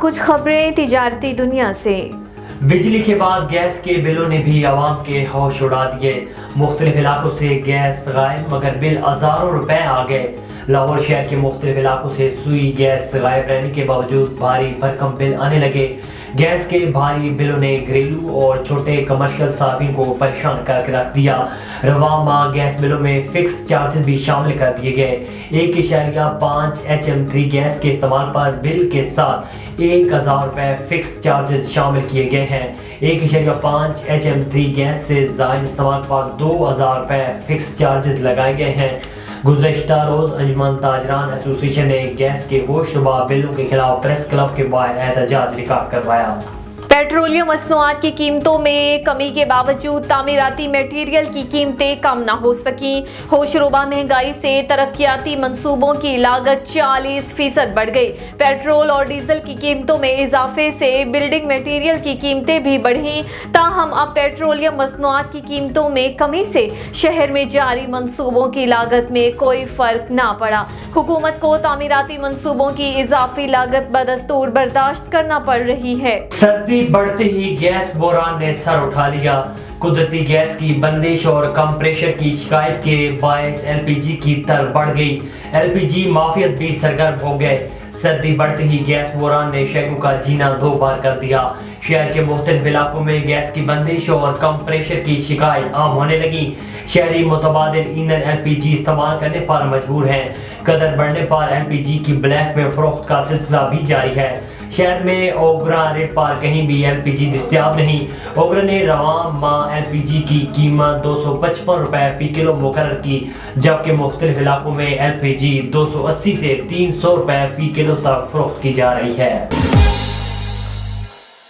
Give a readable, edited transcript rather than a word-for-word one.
اب کچھ خبریں تجارتی دنیا سے۔ بجلی کے بعد گیس کے بلوں نے بھی عوام کے ہوش اڑا دیے۔ مختلف علاقوں سے گیس غائب مگر بل ہزاروں روپے آ گئے۔ لاہور شہر کے مختلف علاقوں سے سوئی گیس غائب رہنے کے باوجود بھاری بھرکم بل آنے لگے۔ گیس کے بھاری بلوں نے گھریلو اور چھوٹے کمرشل صارفین کو پریشان کر کے رکھ دیا۔ رواں ماہ گیس بلوں میں فکس چارجز بھی شامل کر دیے گئے۔ 1.5 HM3 گیس کے استعمال پر بل کے ساتھ 1000 روپے فکس چارجز شامل کیے گئے ہیں۔ 1.5 HM3 گیس سے زائد استعمال پر 2000 روپے فکس چارجز لگائے گئے ہیں۔ گزشتہ روز انجمن تاجران ایسوسی ایشن نے گیس کے ہوش ربا بلوں کے خلاف پریس کلب کے باہر احتجاج ریکارڈ کروایا۔ پیٹرولیم مصنوعات کی قیمتوں میں کمی کے باوجود تعمیراتی میٹیریل کی قیمتیں کم نہ ہو سکیں۔ ہوش ربا مہنگائی سے ترقیاتی منصوبوں کی لاگت 40% بڑھ گئی۔ پیٹرول اور ڈیزل کی قیمتوں میں اضافے سے بلڈنگ میٹیریل کی قیمتیں بھی بڑھیں، تاہم اب پیٹرولیم مصنوعات کی قیمتوں میں کمی سے شہر میں جاری منصوبوں کی لاگت میں کوئی فرق نہ پڑا۔ حکومت کو تعمیراتی منصوبوں کی اضافی لاگت بدستور برداشت کرنا پڑ رہی ہے۔ سردی بڑھتے ہی گیس بحران نے سر اٹھا لیا۔ قدرتی گیس کی بندش اور کم پریشر کی شکایت کے باعث LPG کی تر بڑھ گئی۔ LPG مافیاز بھی سرگرم ہو گئے۔ سردی بڑھتے ہی گیس بحران نے شہریوں کا جینا دو بار کر دیا۔ شہر کے مختلف علاقوں میں گیس کی بندش اور کم پریشر کی شکایت عام ہونے لگی۔ شہری متبادل ایندھن LPG استعمال کرنے پر مجبور ہیں۔ قدر بڑھنے پر LPG کی بلیک میں فروخت کا سلسلہ بھی جاری ہے۔ شہر میں اوگرا ریٹ پر کہیں بھی LPG دستیاب نہیں۔ اوگرا نے رواں ماہ LPG کی قیمت 255 روپے فی کلو مقرر کی، جبکہ مختلف علاقوں میں LPG 280 سے 300 روپے فی کلو تک فروخت کی جا رہی ہے۔